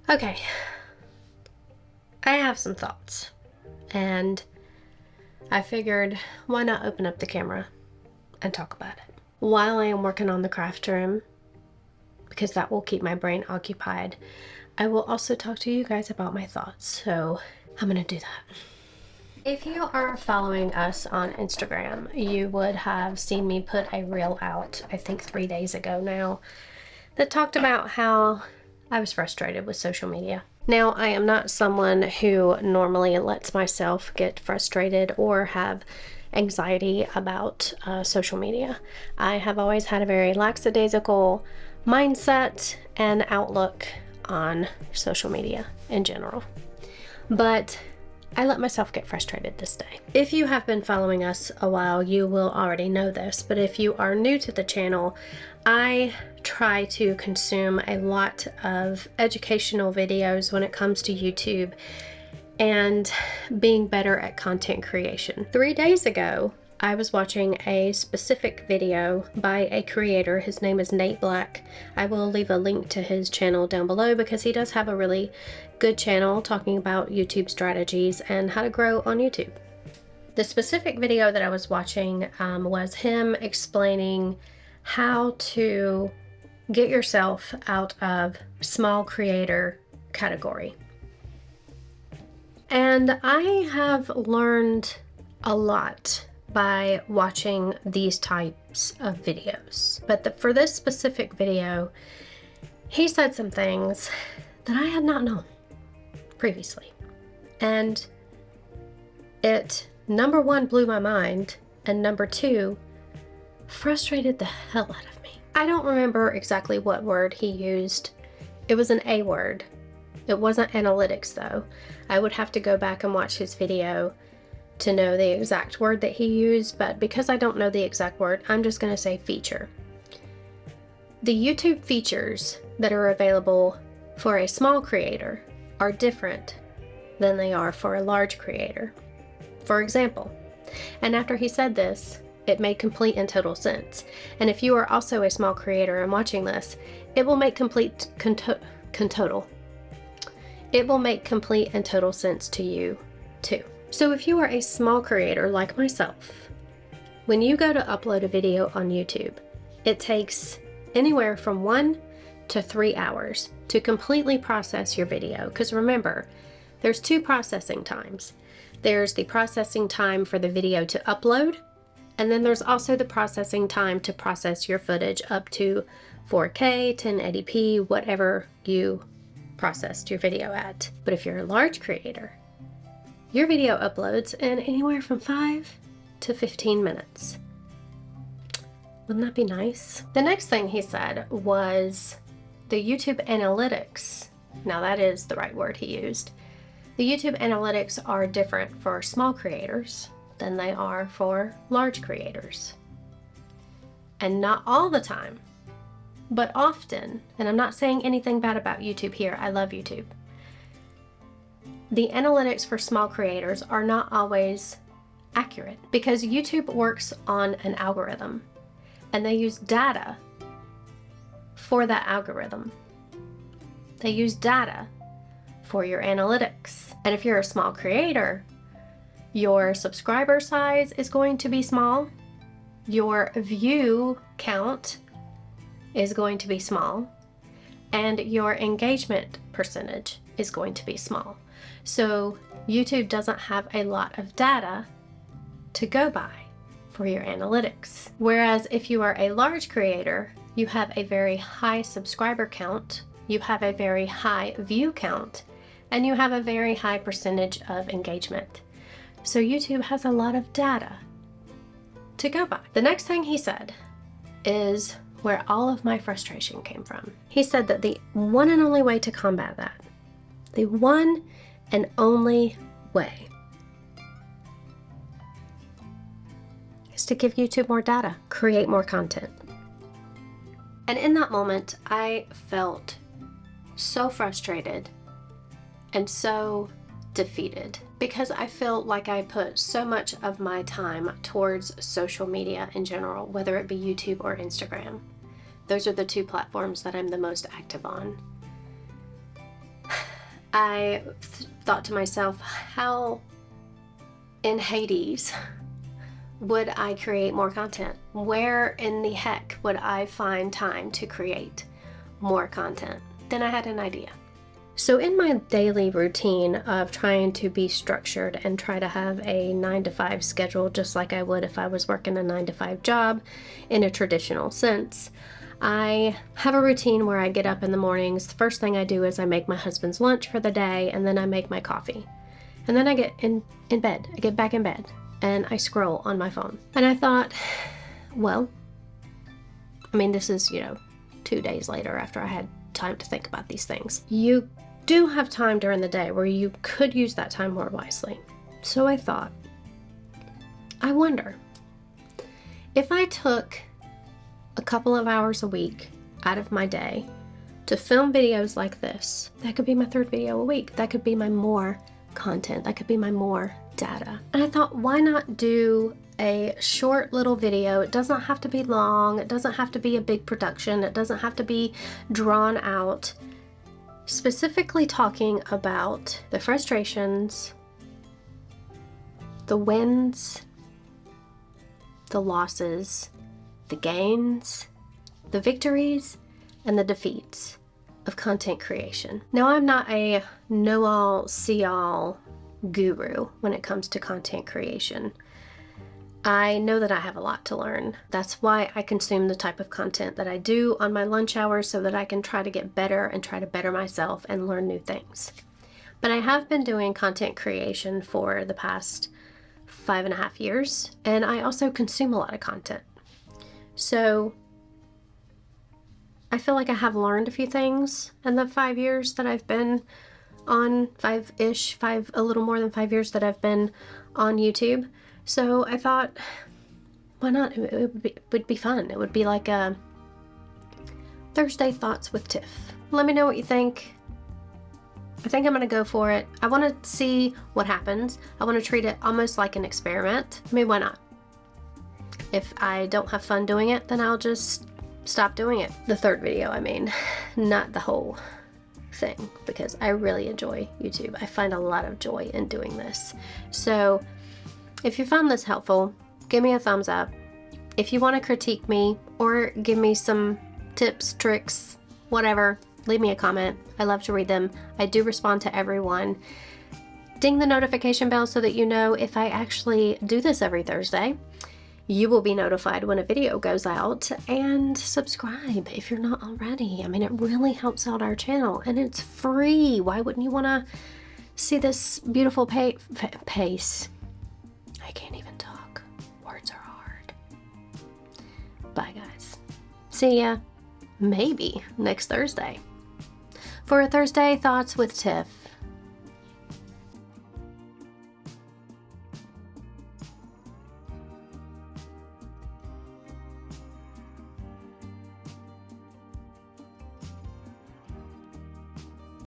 Okay, I have some thoughts, and I figured why not open up the camera and talk about it while I am working on the craft room, because that will keep my brain occupied. I will also talk to you guys about my thoughts, so I'm gonna do that. If you are following us on Instagram, you would have seen me put a reel out, I think 3 days ago now, that talked about how I was frustrated with social media. Now, I am not someone who normally lets myself get frustrated or have anxiety about social media. I have always had a very lackadaisical mindset and outlook on social media in general. But I let myself get frustrated this day. If you have been following us a while, you will already know this, but if you are new to the channel, I try to consume a lot of educational videos when it comes to YouTube and being better at content creation. 3 days ago, I was watching a specific video by a creator. His name is Nate Black. I will leave a link to his channel down below because he does have a really good channel talking about YouTube strategies and how to grow on YouTube. The specific video that I was watching was him explaining how to get yourself out of small creator category. And I have learned a lot by watching these types of videos. But for this specific video, he said some things that I had not known previously. And it, number one, blew my mind, and number two, frustrated the hell out of me. I don't remember exactly what word he used. It was an A word. It wasn't analytics though. I would have to go back and watch his video to know the exact word that he used, but because I don't know the exact word, I'm just going to say feature. The YouTube features that are available for a small creator are different than they are for a large creator. For example, and after he said this, it made complete and total sense. And if you are also a small creator and watching this, it will make complete and total sense to you too. So if you are a small creator like myself, when you go to upload a video on YouTube, it takes anywhere from 1 to 3 hours to completely process your video. Because remember, there's 2 processing times. There's the processing time for the video to upload, and then there's also the processing time to process your footage up to 4K, 1080p, whatever you processed your video at. But if you're a large creator, your video uploads in anywhere from 5 to 15 minutes. Wouldn't that be nice? The next thing he said was the YouTube analytics. Now that is the right word he used. The YouTube analytics are different for small creators than they are for large creators. And not all the time, but often, and I'm not saying anything bad about YouTube here, I love YouTube. The analytics for small creators are not always accurate because YouTube works on an algorithm and they use data for that algorithm. They use data for your analytics. And if you're a small creator, your subscriber size is going to be small, your view count is going to be small, and your engagement percentage is going to be small. So YouTube doesn't have a lot of data to go by for your analytics. Whereas if you are a large creator, you have a very high subscriber count, you have a very high view count, and you have a very high percentage of engagement. So YouTube has a lot of data to go by. The next thing he said is where all of my frustration came from. He said that the one and only way to combat that, the one and only way, is to give YouTube more data, create more content. And in that moment, I felt so frustrated and so defeated because I feel like I put so much of my time towards social media in general, whether it be YouTube or Instagram. Those are the 2 platforms that I'm the most active on. I thought to myself, how in Hades would I create more content? Where in the heck would I find time to create more content? Then I had an idea. So in my daily routine of trying to be structured and try to have a 9-to-5 schedule, just like I would if I was working a 9-to-5 job in a traditional sense, I have a routine where I get up in the mornings. The first thing I do is I make my husband's lunch for the day, and then I make my coffee. And then I get in bed. I get back in bed and I scroll on my phone. And I thought, well, I mean, this is, 2 days later after I had time to think about these things. You do have time during the day where you could use that time more wisely. So I thought, I wonder if I took a couple of hours a week out of my day to film videos like this. That could be my 3rd video a week. That could be my more content. That could be my more data. And I thought, why not do a short little video? It doesn't have to be long. It doesn't have to be a big production. It doesn't have to be drawn out. Specifically talking about the frustrations, the wins, the losses, the gains, the victories, and the defeats of content creation. Now, I'm not a know-all, see-all guru when it comes to content creation. I know that I have a lot to learn. That's why I consume the type of content that I do on my lunch hours, so that I can try to get better and try to better myself and learn new things. But I have been doing content creation for the past 5.5 years, and I also consume a lot of content. So I feel like I have learned a few things in the 5 years that I've been on, a little more than 5 years that I've been on YouTube. So I thought, why not? It would be fun. It would be like a Thursday Thoughts with Tiff. Let me know what you think. I think I'm gonna go for it. I wanna see what happens. I wanna treat it almost like an experiment. I mean, why not? If I don't have fun doing it, then I'll just stop doing it. The 3rd video, I mean, not the whole thing, because I really enjoy YouTube. I find a lot of joy in doing this. So if you found this helpful, give me a thumbs up. If you want to critique me or give me some tips, tricks, whatever, leave me a comment. I love to read them. I do respond to everyone. Ding the notification bell so that you know if I actually do this every Thursday. You will be notified when a video goes out, and subscribe if you're not already. I mean, it really helps out our channel, and it's free. Why wouldn't you want to see this beautiful pace? I can't even talk. Words are hard. Bye, guys. See ya, maybe next Thursday, for a Thursday Thoughts with Tiff.